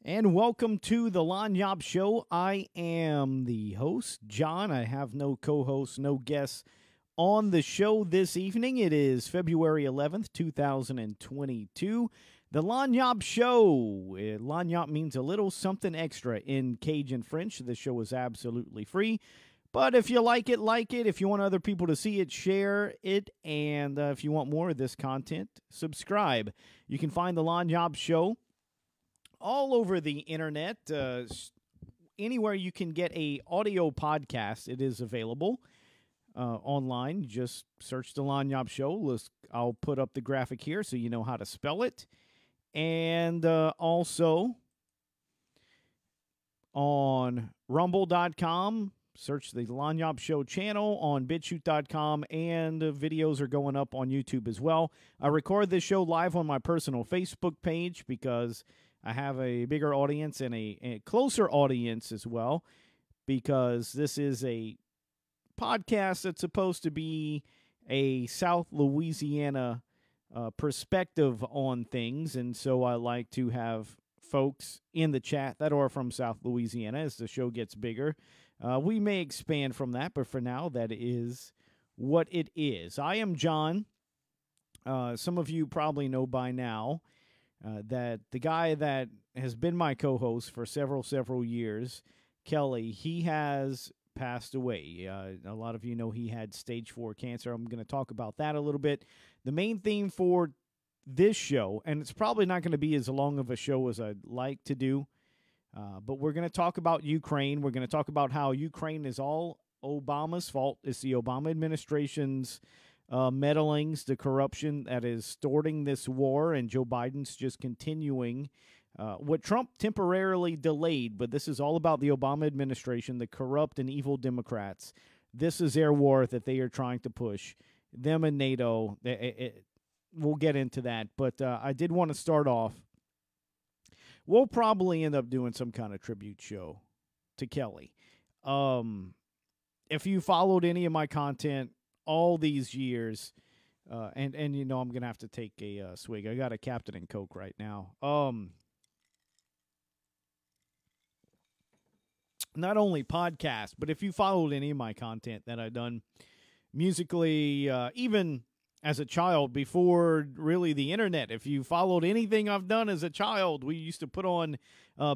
And welcome to the Lanyap Show. I am the host, John. I have no co-hosts, no guests on the show this evening. It is February 11th, 2022. The Lanyap Show. Lanyap means a little something extra in Cajun French. The show is absolutely free. But if you like it, like it. If you want other people to see it, share it. And if you want more of this content, subscribe. You can find the Lanyap Show all over the internet, anywhere you can get a audio podcast, it is available online. Just search the Lanyap Show. I'll put up the graphic here so you know how to spell it. And also on rumble.com, search the Lanyap Show channel on bitshoot.com, and videos are going up on YouTube as well. I record this show live on my personal Facebook page because I have a bigger audience and a closer audience as well, because this is a podcast that's supposed to be a South Louisiana perspective on things. And so I like to have folks in the chat that are from South Louisiana. As the show gets bigger, we may expand from that, but for now, that is what it is. I am John. Some of you probably know by now that the guy that has been my co-host for several years, Kelly, he has passed away. A lot of you know he had stage 4 cancer. I'm going to talk about that a little bit. The main theme for this show, and it's probably not going to be as long of a show as I'd like to do, but we're going to talk about Ukraine. We're going to talk about how Ukraine is all Obama's fault. It's the Obama administration's meddlings, the corruption that is starting this war, and Joe Biden's just continuing what Trump temporarily delayed. But this is all about the Obama administration, the corrupt and evil Democrats. This is their war that they are trying to push. Them and NATO. We'll get into that. But I did want to start off. We'll probably end up doing some kind of tribute show to Kelly. If you followed any of my content all these years, and you know I'm going to have to take a swig. I got a Captain and Coke right now. Not only podcast, but if you followed any of my content that I've done musically, even as a child before really the internet, if you followed anything I've done as a child, we used to put on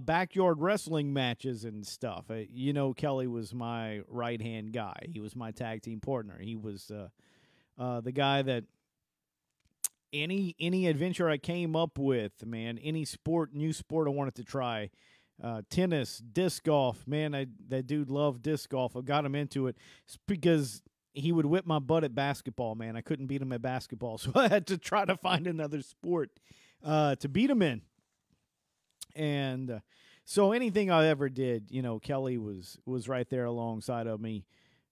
backyard wrestling matches and stuff. You know, Kelly was my right-hand guy. He was my tag team partner. He was the guy that any adventure I came up with, man, any new sport I wanted to try, tennis, disc golf, man, that dude loved disc golf. I got him into it because he would whip my butt at basketball, man. I couldn't beat him at basketball, so I had to try to find another sport to beat him in. And so anything I ever did, you know, Kelly was right there alongside of me,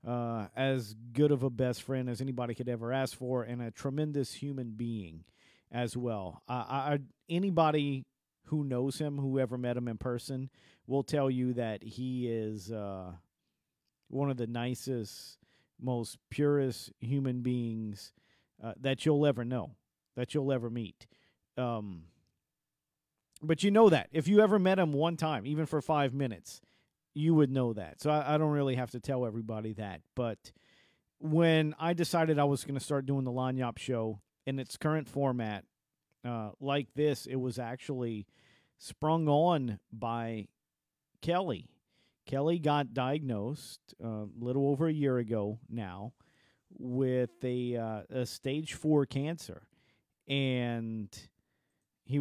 as good of a best friend as anybody could ever ask for, and a tremendous human being as well. Anybody who knows him, who ever met him in person, will tell you that he is one of the nicest, most purest human beings that you'll ever know, that you'll ever meet. But you know that. If you ever met him one time, even for 5 minutes, you would know that. So I don't really have to tell everybody that. But when I decided I was going to start doing the Lanyap Show in its current format, like this, it was actually sprung on by Kelly. Kelly got diagnosed a little over a year ago now with a stage 4 cancer, and he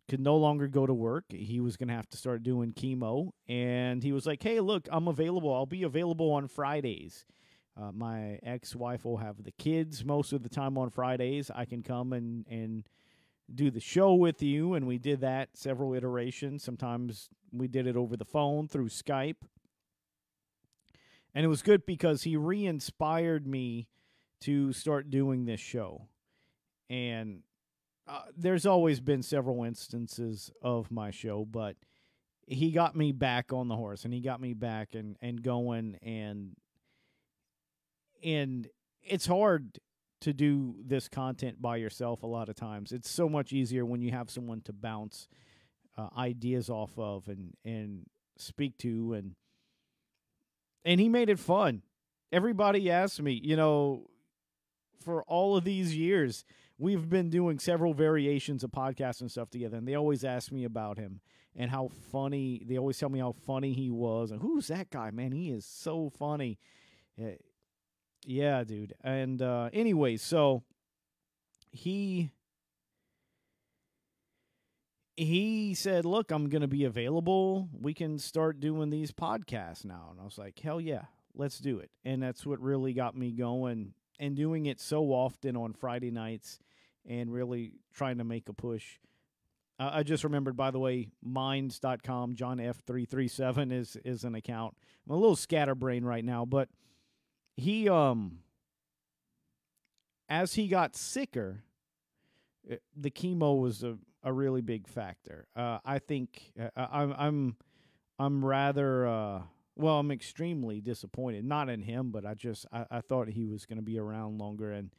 could no longer go to work. He was going to have to start doing chemo, and he was like, "Hey, look, I'm available. I'll be available on Fridays. My ex-wife will have the kids most of the time on Fridays. I can come and do the show with you." And we did that several iterations. Sometimes we did it over the phone through Skype. And it was good because he re-inspired me to start doing this show. And there's always been several instances of my show, but he got me back on the horse, and he got me back and going. And it's hard to do this content by yourself a lot of times. It's so much easier when you have someone to bounce ideas off of and speak to, and he made it fun. Everybody asked me, for all of these years, we've been doing several variations of podcasts and stuff together, and they always ask me about him and how funny. They always tell me how funny he was, and who's that guy, man? He is so funny. Yeah, dude. And anyway, so he said, look, I'm going to be available. We can start doing these podcasts now. And I was like, hell yeah, let's do it. And that's what really got me going, and doing it so often on Friday nights and really trying to make a push. I just remembered, by the way, minds.com, John F337 is an account. I'm a little scatterbrained right now, but he, as he got sicker, the chemo was a really big factor. I think I'm rather well, I'm extremely disappointed. Not in him, but I thought he was going to be around longer. And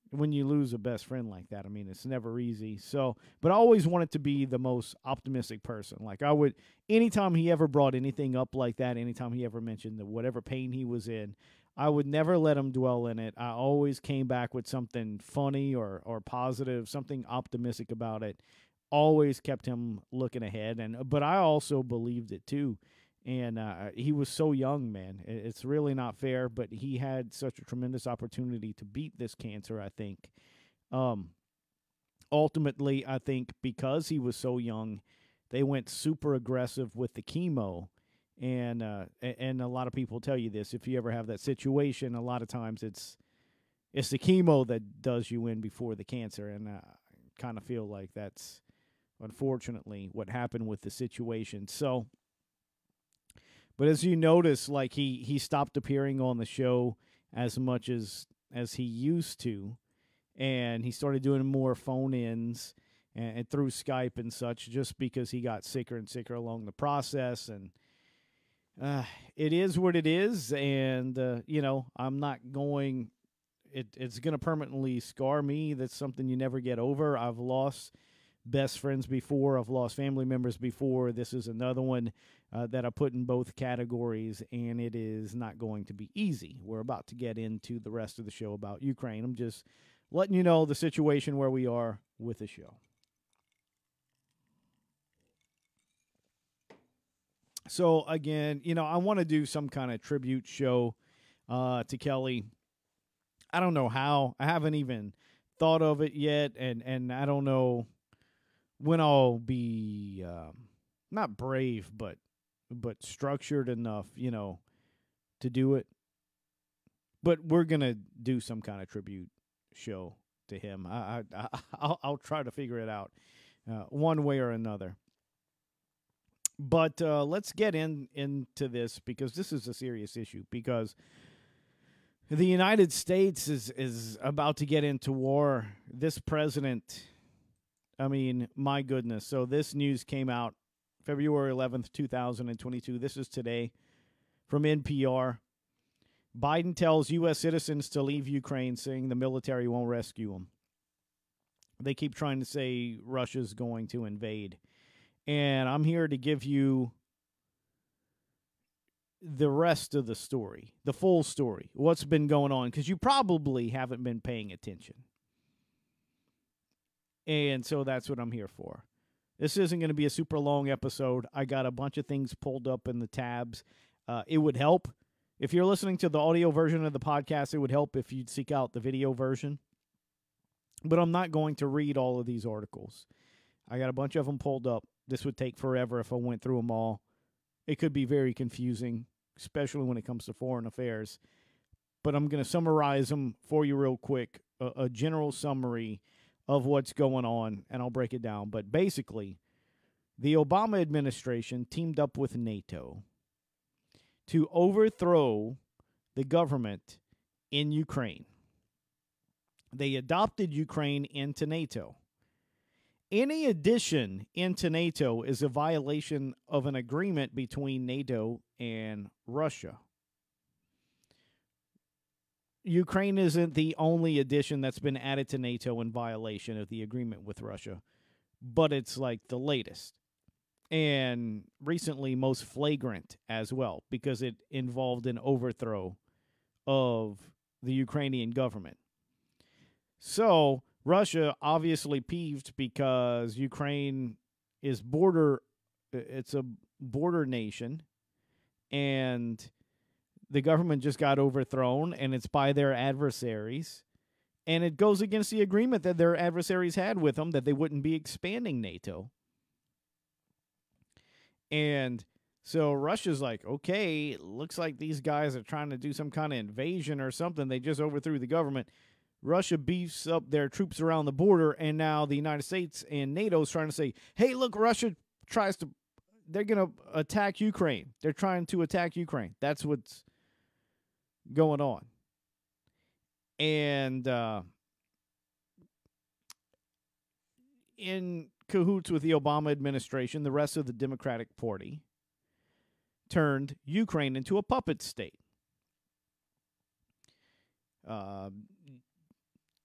when you lose a best friend like that, I mean, it's never easy. So, but I always wanted to be the most optimistic person. Like I would, anytime he ever brought anything up like that, anytime he ever mentioned that whatever pain he was in, I would never let him dwell in it. I always came back with something funny or positive, something optimistic about it. Always kept him looking ahead, but I also believed it too. And he was so young, man. It's really not fair, but he had such a tremendous opportunity to beat this cancer, I think. Ultimately, I think because he was so young, they went super aggressive with the chemo. And a lot of people tell you this. If you ever have that situation, a lot of times it's the chemo that does you in before the cancer. And I kind of feel like that's unfortunately what happened with the situation. So, but as you notice, like he stopped appearing on the show as much as he used to, and he started doing more phone-ins and through Skype and such, just because he got sicker and sicker along the process. And it is what it is, and I'm not going. It's going to permanently scar me. That's something you never get over. I've lost best friends before. I've lost family members before. This is another one that I put in both categories, and it is not going to be easy. We're about to get into the rest of the show about Ukraine. I'm just letting you know the situation where we are with the show. So, again, I want to do some kind of tribute show to Kelly. I don't know how. I haven't even thought of it yet, and I don't know when I'll be not brave, but structured enough, to do it. But we're gonna do some kind of tribute show to him. I'll try to figure it out one way or another. But let's get into this, because this is a serious issue. Because the United States is about to get into war. This president, I mean, my goodness. So this news came out February 11th, 2022. This is today from NPR. Biden tells U.S. citizens to leave Ukraine, saying the military won't rescue them. They keep trying to say Russia's going to invade. And I'm here to give you the rest of the story, the full story, what's been going on, because you probably haven't been paying attention. And so that's what I'm here for. This isn't going to be a super long episode. I got a bunch of things pulled up in the tabs. It would help. If you're listening to the audio version of the podcast, it would help if you'd seek out the video version. But I'm not going to read all of these articles. I got a bunch of them pulled up. This would take forever if I went through them all. It could be very confusing, especially when it comes to foreign affairs. But I'm going to summarize them for you real quick, a general summary of what's going on, and I'll break it down. But basically, the Obama administration teamed up with NATO to overthrow the government in Ukraine. They adopted Ukraine into NATO. Any addition into NATO is a violation of an agreement between NATO and Russia. Ukraine isn't the only addition that's been added to NATO in violation of the agreement with Russia. but it's like the latest. And recently most flagrant as well, because it involved an overthrow of the Ukrainian government. So Russia obviously peeved because Ukraine is it's a border nation, and the government just got overthrown, and it's by their adversaries. And it goes against the agreement that their adversaries had with them that they wouldn't be expanding NATO. And so Russia's like, okay, looks like these guys are trying to do some kind of invasion or something. They just overthrew the government. Russia beefs up their troops around the border, and now the United States and NATO is trying to say, hey, look, Russia they're going to attack Ukraine. They're trying to attack Ukraine. That's what's going on. And in cahoots with the Obama administration, the rest of the Democratic Party turned Ukraine into a puppet state.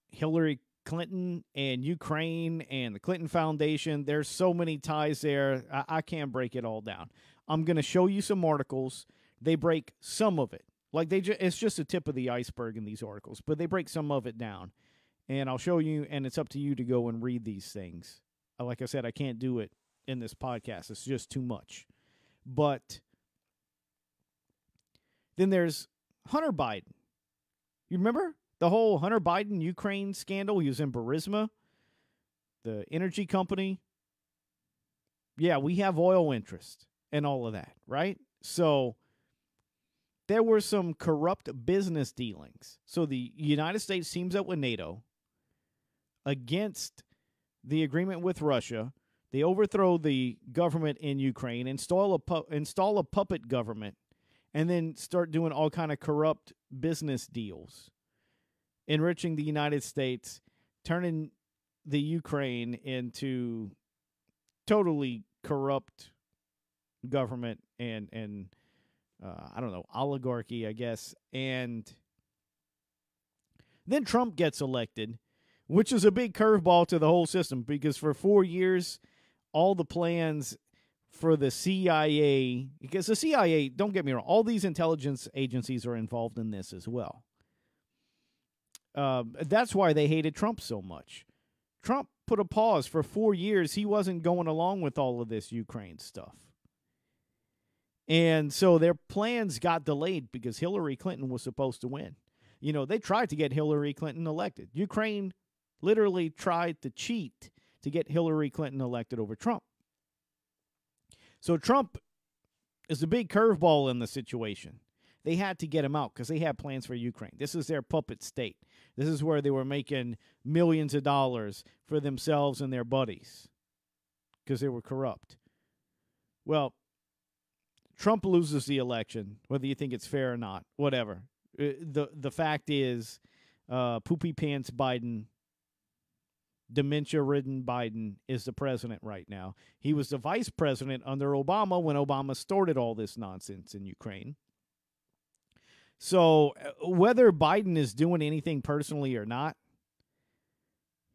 Hillary Clinton and Ukraine and the Clinton Foundation, there's so many ties there. I can't break it all down. I'm going to show you some articles. They break some of it. Like it's just a tip of the iceberg in these articles, but they break some of it down. And I'll show you, and it's up to you to go and read these things. Like I said, I can't do it in this podcast. It's just too much. But then there's Hunter Biden. You remember the whole Hunter Biden Ukraine scandal? He was in Burisma, the energy company. Yeah, we have oil interest and all of that, right? So there were some corrupt business dealings. So the United States teams up with NATO against the agreement with Russia. They overthrow the government in Ukraine, install a puppet government, and then start doing all kind of corrupt business deals, enriching the United States, turning the Ukraine into totally corrupt government and I don't know, oligarchy, I guess. And then Trump gets elected, which is a big curveball to the whole system, because for 4 years, all the plans for the CIA, because the CIA, don't get me wrong, all these intelligence agencies are involved in this as well. That's why they hated Trump so much. Trump put a pause for 4 years. He wasn't going along with all of this Ukraine stuff. And so their plans got delayed because Hillary Clinton was supposed to win. You know, they tried to get Hillary Clinton elected. Ukraine literally tried to cheat to get Hillary Clinton elected over Trump. So Trump is a big curveball in the situation. They had to get him out because they had plans for Ukraine. This is their puppet state. This is where they were making millions of dollars for themselves and their buddies because they were corrupt. Well, Trump loses the election, whether you think it's fair or not, whatever. The fact is, poopy pants Biden, dementia-ridden Biden is the president right now. He was the vice president under Obama when Obama started all this nonsense in Ukraine. So whether Biden is doing anything personally or not,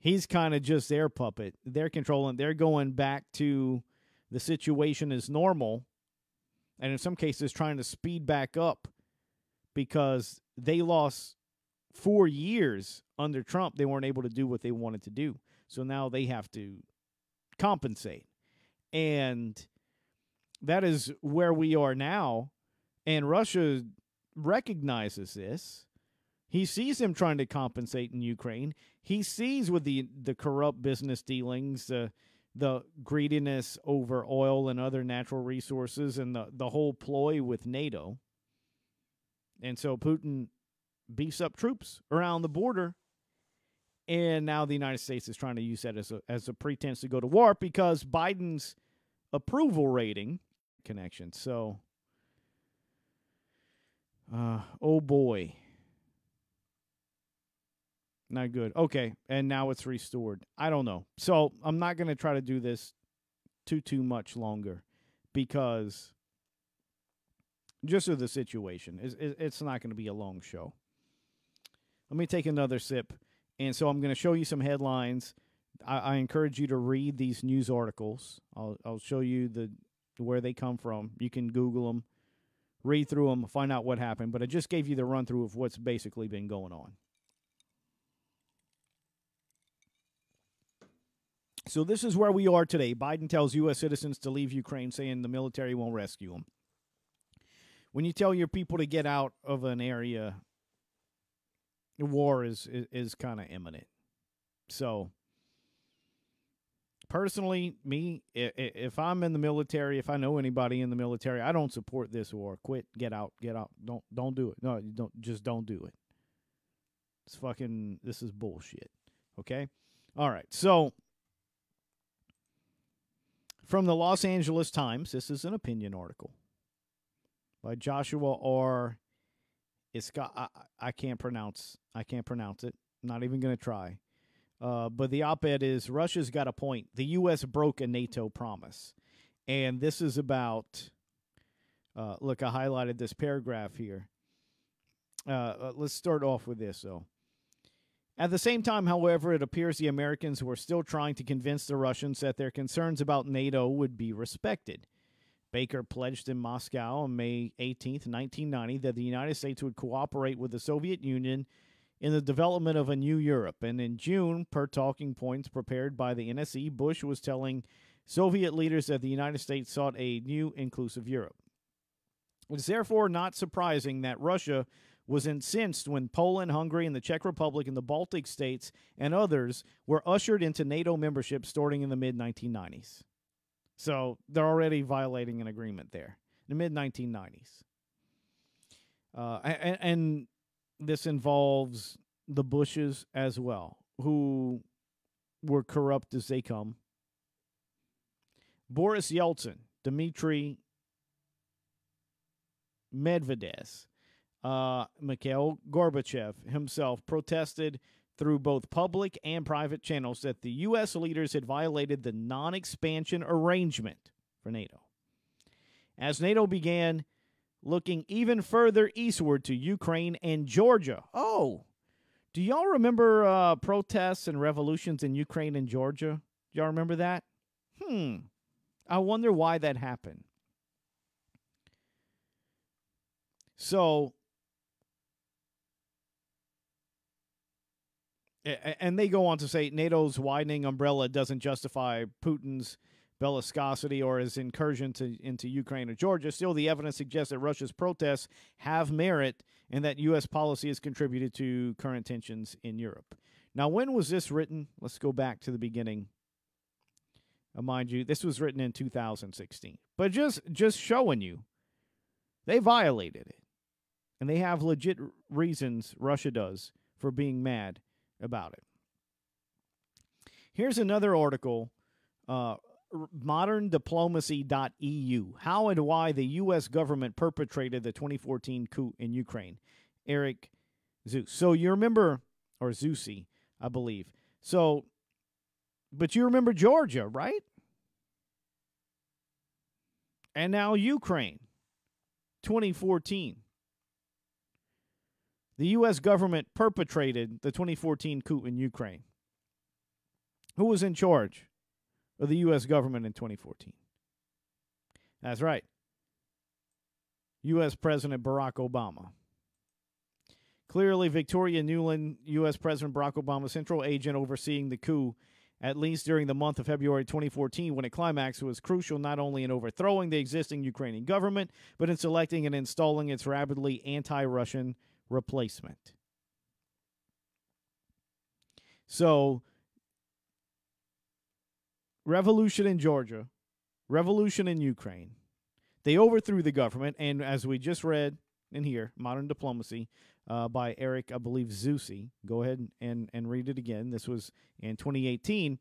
he's kind of just their puppet. They're controlling. They're going back to the situation as normal, and in some cases trying to speed back up because they lost 4 years under Trump. They weren't able to do what they wanted to do. So now they have to compensate. And that is where we are now. And Russia recognizes this. He sees him trying to compensate in Ukraine. He sees with the corrupt business dealings, the greediness over oil and other natural resources, and the whole ploy with NATO. And so Putin beefs up troops around the border, and now the United States is trying to use that as a pretense to go to war because Biden's approval rating connection. So, oh boy. Not good. Okay, and now it's restored. I don't know. So I'm not going to try to do this too much longer because just of the situation. It's not going to be a long show. Let me take another sip. And so I'm going to show you some headlines I encourage you to read these news articles. I'll show you where they come from. You can Google them, read through them, find out what happened. But I just gave you the run through of what's basically been going on. So this is where we are today. Biden tells U.S. citizens to leave Ukraine, saying the military won't rescue them. When you tell your people to get out of an area, the war is kind of imminent. So, personally, me, if I'm in the military, if I know anybody in the military, I don't support this war. Quit, get out. Don't do it. No, you don't do it. This is bullshit. Okay? All right. So, from the Los Angeles Times, this is an opinion article by Joshua R. Iska. I can't pronounce it. I'm not even going to try. But the op-ed is, Russia's got a point. The U.S. broke a NATO promise. And this is about, look, I highlighted this paragraph here. Let's start off with this, though. At the same time, however, it appears the Americans were still trying to convince the Russians that their concerns about NATO would be respected. Baker pledged in Moscow on May 18, 1990, that the United States would cooperate with the Soviet Union in the development of a new Europe. And in June, per talking points prepared by the NSC, Bush was telling Soviet leaders that the United States sought a new inclusive Europe. It is therefore not surprising that Russia was incensed when Poland, Hungary, and the Czech Republic and the Baltic states and others were ushered into NATO membership starting in the mid-1990s. So they're already violating an agreement there, in the mid-1990s. And this involves the Bushes as well, who were corrupt as they come. Boris Yeltsin, Dmitry Medvedev, Mikhail Gorbachev himself protested through both public and private channels that the U.S. leaders had violated the non-expansion arrangement for NATO. As NATO began looking even further eastward to Ukraine and Georgia. Oh, do y'all remember protests and revolutions in Ukraine and Georgia? Do y'all remember that? I wonder why that happened. So, and they go on to say NATO's widening umbrella doesn't justify Putin's bellicosity or his incursion into Ukraine or Georgia. Still, the evidence suggests that Russia's protests have merit and that U.S. policy has contributed to current tensions in Europe. Now, when was this written? Let's go back to the beginning. Mind you, this was written in 2016. But just showing you, they violated it. And they have legit reasons, Russia does, for being mad about it. Here's another article, moderndiplomacy.eu, how and why the U.S. government perpetrated the 2014 coup in Ukraine. Eric Zeus. So you remember, or Zusi, I believe. So, but you remember Georgia, right? And now Ukraine, 2014. The U.S. government perpetrated the 2014 coup in Ukraine. Who was in charge of the U.S. government in 2014? That's right. U.S. President Barack Obama. Clearly, Victoria Nuland, U.S. President Barack Obama's central agent overseeing the coup, at least during the month of February 2014, when it climaxed, was crucial not only in overthrowing the existing Ukrainian government, but in selecting and installing its rapidly anti-Russian replacement. So, revolution in Georgia, revolution in Ukraine. They overthrew the government, and as we just read in here, Modern Diplomacy, by Eric, I believe, Zusi. Go ahead and read it again. This was in 2018.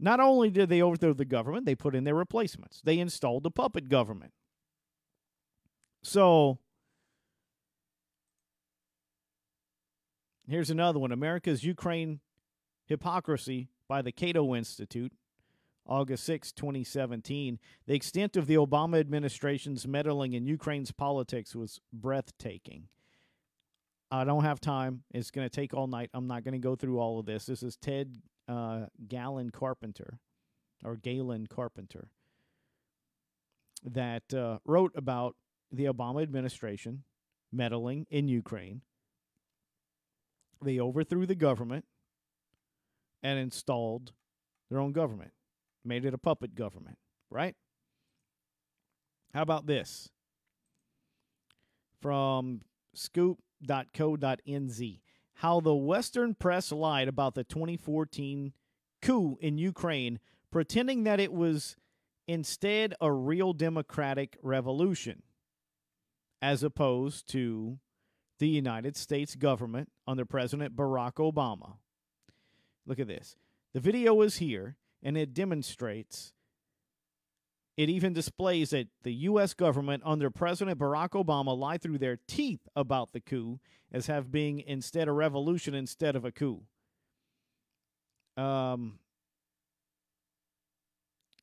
Not only did they overthrow the government, they put in their replacements. They installed a puppet government. So, here's another one. America's Ukraine Hypocrisy by the Cato Institute, August 6, 2017. The extent of the Obama administration's meddling in Ukraine's politics was breathtaking. I don't have time. It's going to take all night. I'm not going to go through all of this. This is Ted Galen Carpenter, that wrote about the Obama administration meddling in Ukraine. They overthrew the government and installed their own government, made it a puppet government, right? How about this? From scoop.co.nz. How the Western press lied about the 2014 coup in Ukraine, pretending that it was instead a real democratic revolution, as opposed to the United States government under President Barack Obama. Look at this. The video is here, and it demonstrates, it even displays that the U.S. government under President Barack Obama lied through their teeth about the coup as have being instead a revolution instead of a coup.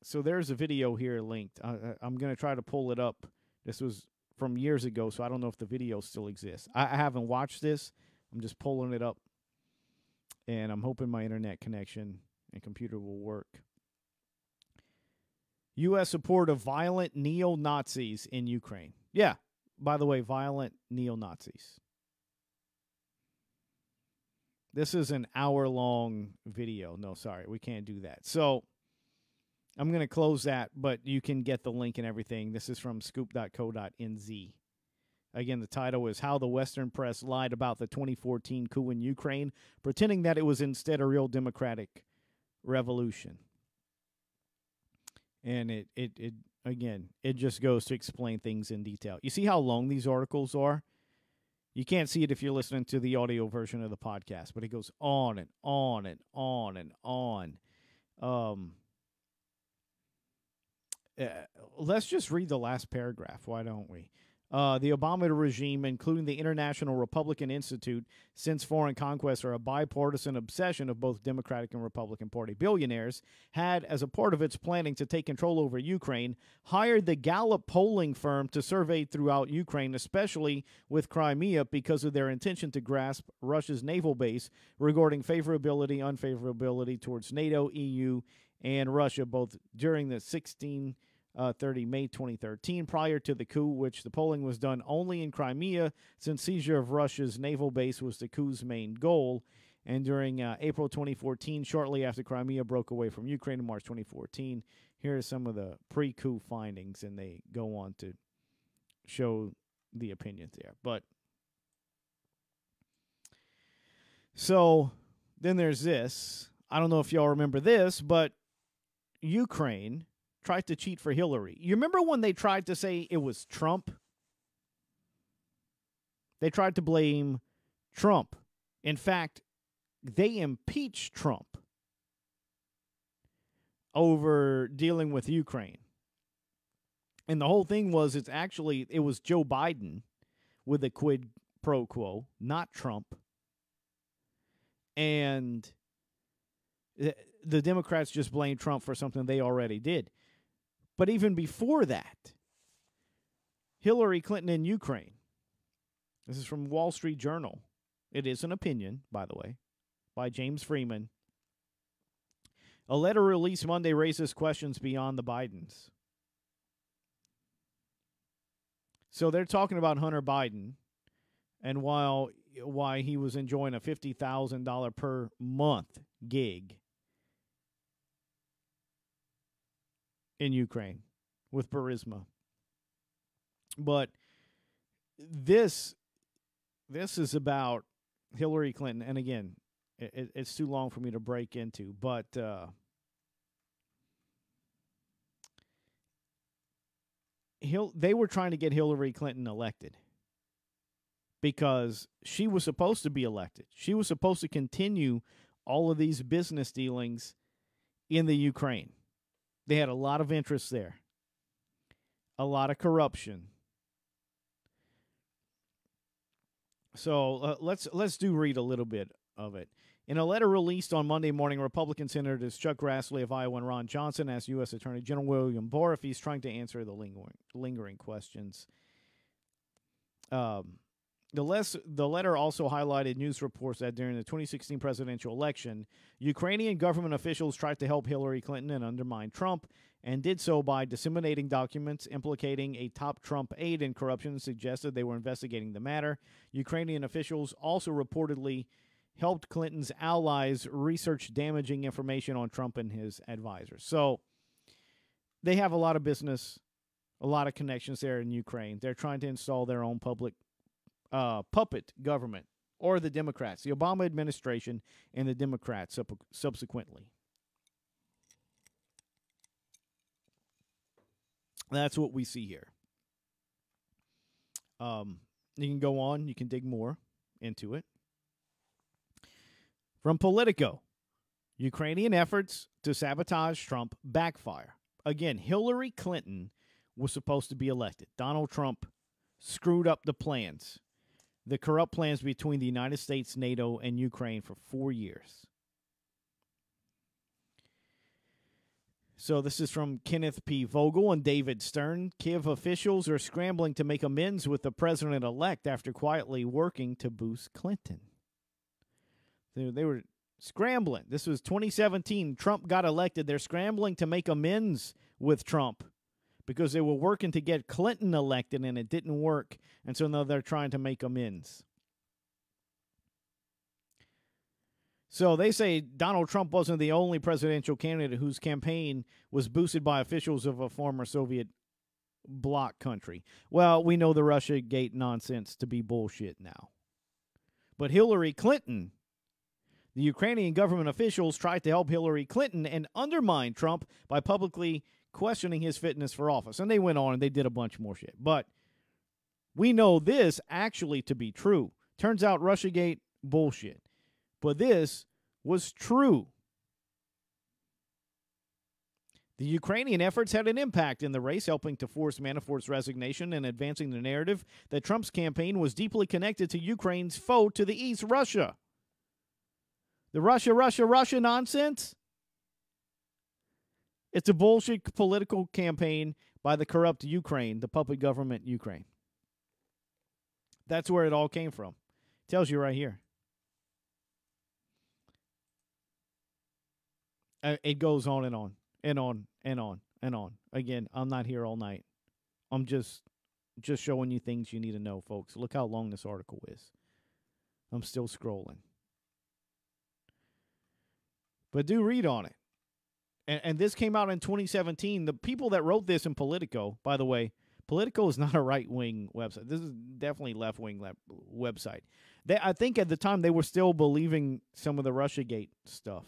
So there's a video here linked. I'm going to try to pull it up. This was from years ago, so I don't know if the video still exists. I haven't watched this. I'm just pulling it up, and I'm hoping my internet connection and computer will work. U.S. support of violent neo-Nazis in Ukraine. Yeah, by the way, violent neo-Nazis. This is an hour-long video. No, sorry, we can't do that. So I'm going to close that, but you can get the link and everything. This is from scoop.co.nz. Again, the title is How the Western Press Lied About the 2014 Coup in Ukraine, pretending that it was instead a real democratic revolution. And it just goes to explain things in detail. You see how long these articles are? You can't see it if you're listening to the audio version of the podcast, but it goes on and on and on and on. Let's just read the last paragraph. Why don't we? The Obama regime, including the International Republican Institute, since foreign conquests are a bipartisan obsession of both Democratic and Republican Party billionaires, had, as a part of its planning to take control over Ukraine, hired the Gallup polling firm to survey throughout Ukraine, especially with Crimea, because of their intention to grasp Russia's naval base regarding favorability, unfavorability towards NATO, EU, and Russia, both during the 30 May 2013, prior to the coup, which the polling was done only in Crimea, since seizure of Russia's naval base was the coup's main goal, and during April 2014, shortly after Crimea broke away from Ukraine in March 2014. Here are some of the pre-coup findings, and they go on to show the opinions there. But so then there's this. I don't know if y'all remember this, but Ukraine tried to cheat for Hillary. You remember when they tried to say it was Trump? They tried to blame Trump. In fact, they impeached Trump over dealing with Ukraine. And the whole thing was it was Joe Biden with a quid pro quo, not Trump. And the Democrats just blamed Trump for something they already did. But even before that, Hillary Clinton in Ukraine. This is from Wall Street Journal. It is an opinion, by the way, by James Freeman. A letter released Monday raises questions beyond the Bidens. So they're talking about Hunter Biden and why he was enjoying a $50,000 per month gig in Ukraine with Burisma. But this is about Hillary Clinton. And again, it's too long for me to break into. But they were trying to get Hillary Clinton elected because she was supposed to be elected. She was supposed to continue all of these business dealings in the Ukraine. They had a lot of interest there, a lot of corruption. So let's read a little bit of it. In a letter released on Monday morning, Republican Senators Chuck Grassley of Iowa and Ron Johnson asked U.S. Attorney General William Barr if he's trying to answer the lingering questions. The letter also highlighted news reports that during the 2016 presidential election, Ukrainian government officials tried to help Hillary Clinton and undermine Trump, and did so by disseminating documents implicating a top Trump aide in corruption and suggested they were investigating the matter. Ukrainian officials also reportedly helped Clinton's allies research damaging information on Trump and his advisors. So they have a lot of business, a lot of connections there in Ukraine. They're trying to install their own public puppet government, or the Democrats, the Obama administration, and the Democrats subsequently. That's what we see here. You can go on. You can dig more into it. From Politico, Ukrainian efforts to sabotage Trump backfire. Again, Hillary Clinton was supposed to be elected. Donald Trump screwed up the plans, the corrupt plans between the United States, NATO, and Ukraine for 4 years. So this is from Kenneth P. Vogel and David Stern. Kiev officials are scrambling to make amends with the president-elect after quietly working to boost Clinton. They were scrambling. This was 2017. Trump got elected. They're scrambling to make amends with Trump because they were working to get Clinton elected, and it didn't work. And so now they're trying to make amends. So they say Donald Trump wasn't the only presidential candidate whose campaign was boosted by officials of a former Soviet bloc country. Well, we know the Russiagate nonsense to be bullshit now. But Hillary Clinton, the Ukrainian government officials tried to help Hillary Clinton and undermine Trump by publicly questioning his fitness for office. And they went on and they did a bunch more shit. But we know this actually to be true. Turns out Russiagate, bullshit. But this was true. The Ukrainian efforts had an impact in the race, helping to force Manafort's resignation and advancing the narrative that Trump's campaign was deeply connected to Ukraine's foe to the east, Russia. The Russia nonsense? It's a bullshit political campaign by the corrupt Ukraine, the puppet government Ukraine. That's where it all came from. It tells you right here. It goes on and on and on and on and on. Again, I'm not here all night. I'm just showing you things you need to know, folks. Look how long this article is. I'm still scrolling. But do read on it. And this came out in 2017. The people that wrote this in Politico, by the way, Politico is not a right-wing website. This is definitely left-wing website. I think at the time they were still believing some of the Russiagate stuff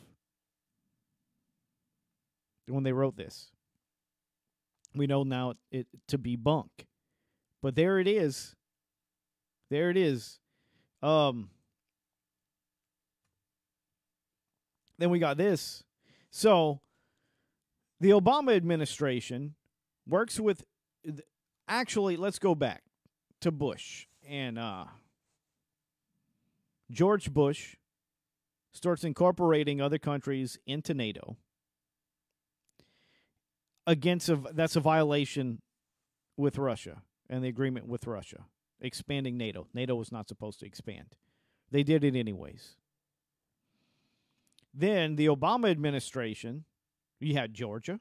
when they wrote this. We know now it to be bunk. But there it is. There it is. Then we got this. So the Obama administration works with, actually, let's go back to Bush. And George Bush starts incorporating other countries into NATO. That's a violation with Russia and the agreement with Russia, expanding NATO. NATO was not supposed to expand. They did it anyways. Then the Obama administration, you had Georgia,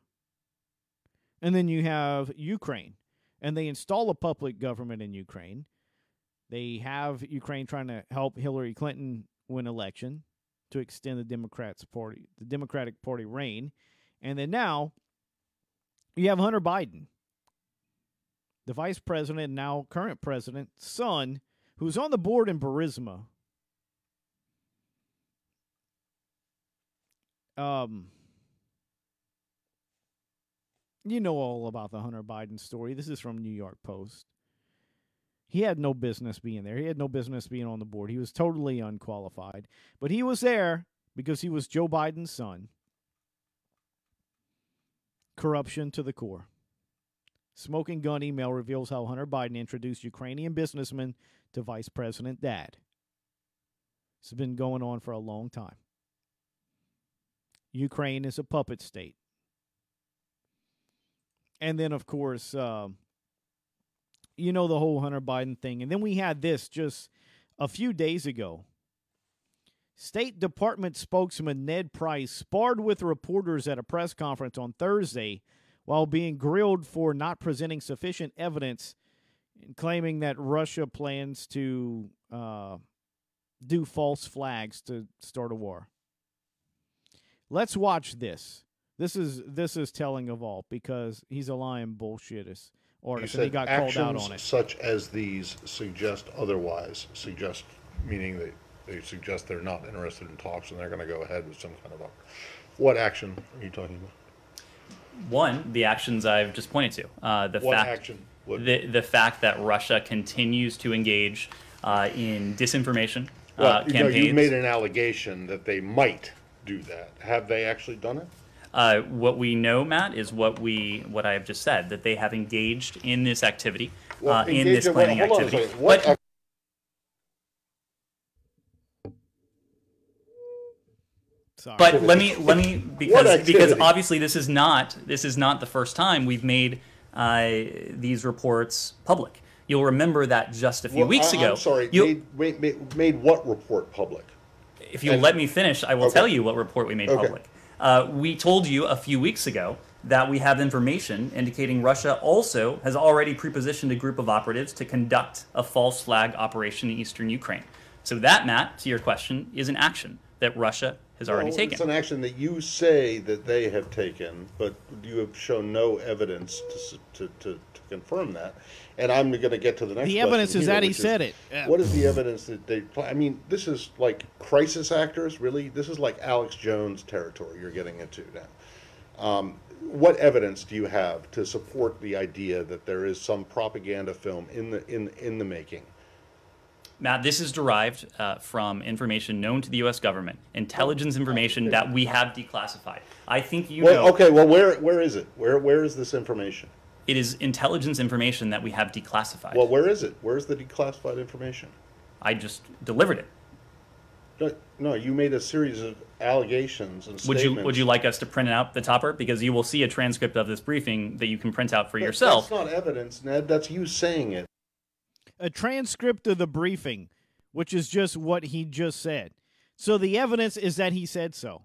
and then you have Ukraine, and they install a puppet government in Ukraine. They have Ukraine trying to help Hillary Clinton win election to extend the Democratic Party reign, and then now you have Hunter Biden, the vice president, now current president's son, who's on the board in Burisma. You know all about the Hunter Biden story. This is from New York Post. He had no business being there. He had no business being on the board. He was totally unqualified. But he was there because he was Joe Biden's son. Corruption to the core. Smoking gun email reveals how Hunter Biden introduced Ukrainian businessmen to Vice President Dad. This has been going on for a long time. Ukraine is a puppet state. And then, of course, you know the whole Hunter Biden thing. And then we had this just a few days ago, State Department spokesman Ned Price sparred with reporters at a press conference on Thursday while being grilled for not presenting sufficient evidence and claiming that Russia plans to do false flags to start a war. Let's watch this. This is telling of all because he's a lying bullshitist artist, and he got called out on it. Such as these suggest otherwise. Suggest meaning that they suggest they're not interested in talks and they're going to go ahead with some kind of what action are you talking about? One, the actions I've just pointed to. The fact that Russia continues to engage in disinformation campaigns. You made an allegation that they might do that. Have they actually done it? What we know, Matt, is what I have just said, that they have engaged in this activity, in this planning activity. Sorry. But let me because obviously this is not the first time we've made these reports public. You'll remember that just a few weeks ago. I'm sorry. Made what report public? If you'll let me finish, I will tell you what report we made public. We told you a few weeks ago that we have information indicating Russia also has already prepositioned a group of operatives to conduct a false flag operation in eastern Ukraine. So that, Matt, to your question, is an action that Russia has already taken. It's an action that you say that they have taken, but you have shown no evidence to confirm that. And I'm going to get to the next question. The evidence is that he said it. Yeah. What is the evidence that they... I mean, this is like crisis actors, really? This is like Alex Jones territory you're getting into now. What evidence do you have to support the idea that there is some propaganda film in the making? Matt, this is derived from information known to the U.S. government, intelligence information that we have declassified. I think you know... Okay, well, where is it? Where is this information? It is intelligence information that we have declassified. Well, where is it? Where's the declassified information? I just delivered it. No, you made a series of allegations and statements. Would you like us to print out the topper? Because you will see a transcript of this briefing that you can print out for yourself. That's not evidence, Ned. That's you saying it. A transcript of the briefing, which is just what he just said. So the evidence is that he said so.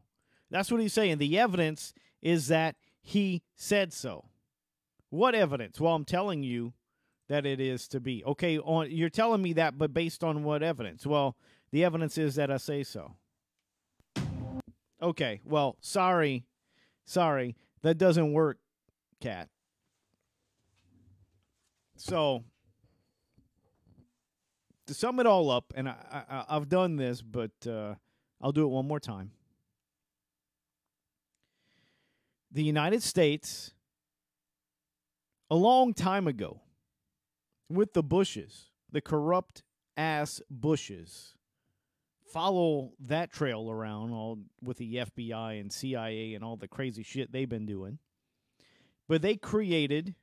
That's what he's saying. The evidence is that he said so. What evidence? Well, I'm telling you that it is to be. Okay, you're telling me that, but based on what evidence? Well, the evidence is that I say so. Okay, well, sorry. That doesn't work, Cat. So, to sum it all up, and I've done this, but I'll do it one more time. The United States, a long time ago, with the Bushes, the corrupt-ass Bushes, follow that trail around all with the FBI and CIA and all the crazy shit they've been doing. But they created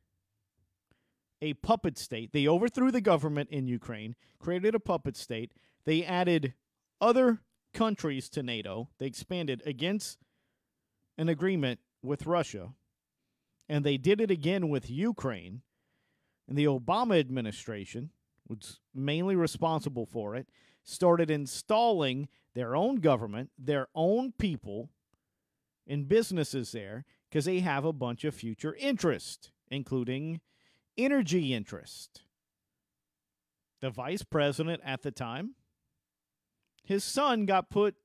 a puppet state. They overthrew the government in Ukraine, created a puppet state. They added other countries to NATO. They expanded against an agreement with Russia. And they did it again with Ukraine. And the Obama administration, which was mainly responsible for it, started installing their own government, their own people, and businesses there because they have a bunch of future interest, including energy interest. The vice president at the time, his son got put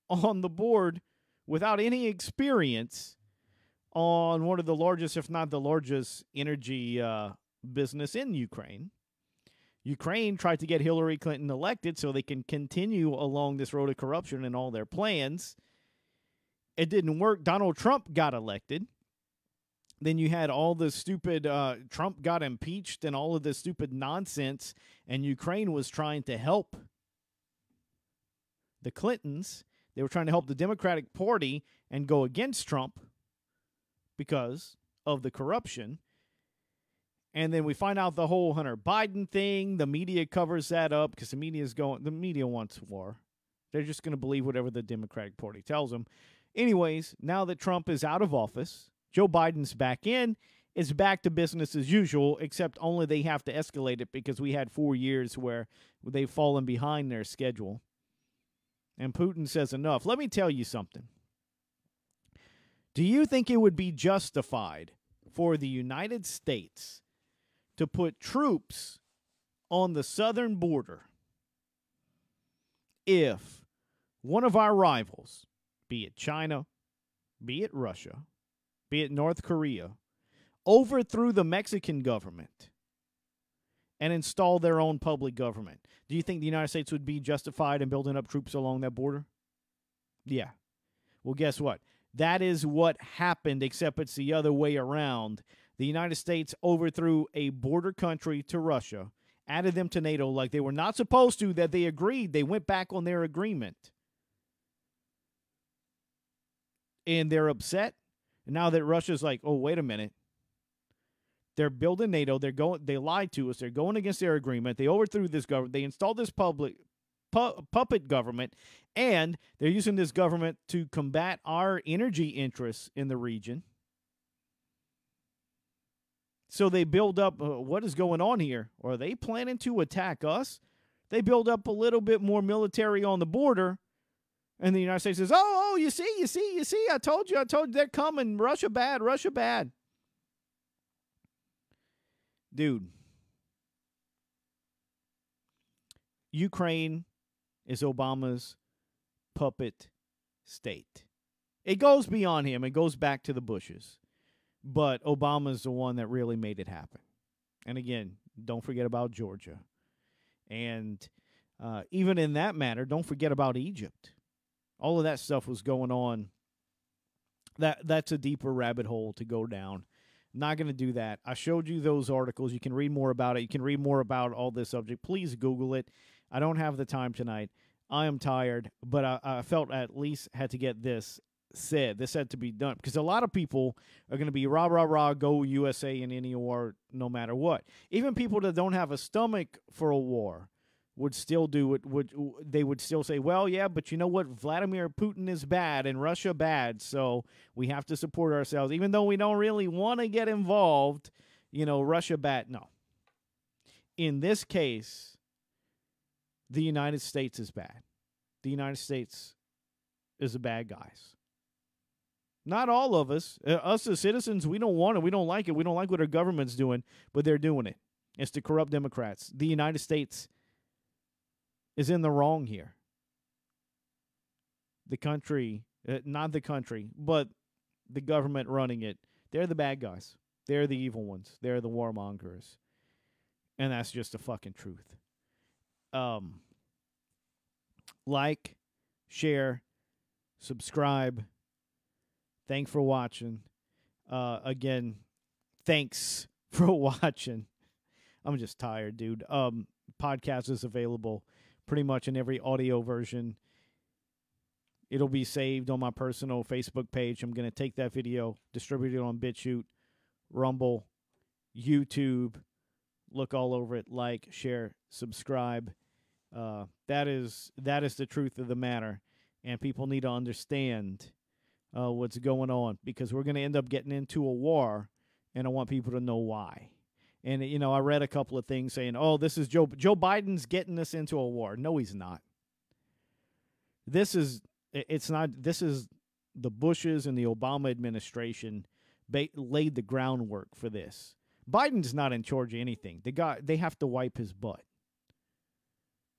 on the board without any experience on one of the largest, if not the largest, energy business in Ukraine. Ukraine tried to get Hillary Clinton elected so they can continue along this road of corruption and all their plans. It didn't work. Donald Trump got elected. Then you had all the stupid, Trump got impeached and all of this stupid nonsense, and Ukraine was trying to help the Clintons. They were trying to help the Democratic Party and go against Trump because of the corruption. And then we find out the whole Hunter Biden thing. The media covers that up because the media wants war. They're just going to believe whatever the Democratic Party tells them. Anyways, now that Trump is out of office, Joe Biden's back in, it's back to business as usual, except only they have to escalate it because we had 4 years where they've fallen behind their schedule. And Putin says enough. Let me tell you something. Do you think it would be justified for the United States to put troops on the southern border if one of our rivals, be it China, be it Russia, be it North Korea, overthrew the Mexican government and installed their own public government? Do you think the United States would be justified in building up troops along that border? Yeah. Well, guess what? That is what happened, except it's the other way around. The United States overthrew a border country to Russia, added them to NATO like they were not supposed to, that they agreed. They went back on their agreement. And they're upset. Now that Russia's like, oh, wait a minute. They're building NATO. They lied to us. They're going against their agreement. They overthrew this government. They installed this puppet government, and they're using this government to combat our energy interests in the region. So they build up, what is going on here? Or are they planning to attack us? They build up a little bit more military on the border, and the United States says, oh, you see, I told you, they're coming. Russia bad. Dude, Ukraine is Obama's puppet state. It goes beyond him. It goes back to the Bushes. But Obama's the one that really made it happen. And again, don't forget about Georgia. And even in that matter, don't forget about Egypt. All of that stuff was going on. That's a deeper rabbit hole to go down. Not going to do that. I showed you those articles. You can read more about it. You can read more about all this subject. Please Google it. I don't have the time tonight. I am tired, but I felt at least had to get this said. This had to be done because a lot of people are going to be rah, rah, rah, go USA in any war no matter what. Even people that don't have a stomach for a war would still do it. They would still say, well, yeah, but you know what? Vladimir Putin is bad and Russia bad, so we have to support ourselves. Even though we don't really want to get involved, Russia bad. No. In this case, the United States is bad. The United States is the bad guys. Not all of us. Us as citizens, we don't want it. We don't like it. We don't like what our government's doing, but they're doing it. It's the corrupt Democrats. The United States is in the wrong here. The country, not the country, but the government running it, they're the bad guys. They're the evil ones. They're the warmongers. And that's just the fucking truth. Like, share, subscribe. Thanks for watching. Again, thanks for watching. I'm just tired, dude. Podcast is available pretty much in every audio version. It'll be saved on my personal Facebook page. I'm going to take that video, distribute it on BitChute, Rumble, YouTube. Look all over it. Like, share, subscribe. That is the truth of the matter. And people need to understand what's going on because we're going to end up getting into a war, and I want people to know why. And, I read a couple of things saying, oh, this is Joe Biden's getting us into a war. No, he's not. This is the Bushes and the Obama administration laid the groundwork for this. Biden's not in charge of anything. They have to wipe his butt.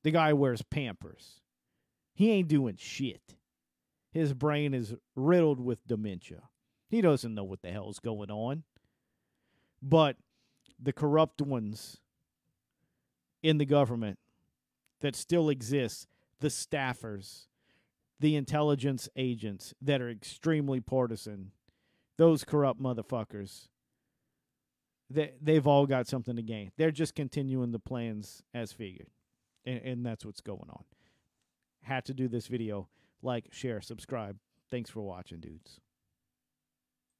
The guy wears Pampers. He ain't doing shit. His brain is riddled with dementia. He doesn't know what the hell's going on. But the corrupt ones in the government that still exist, the staffers, the intelligence agents that are extremely partisan, those corrupt motherfuckers, they've all got something to gain. They're just continuing the plans as figured. And that's what's going on. Had to do this video. Like, share, subscribe. Thanks for watching, dudes.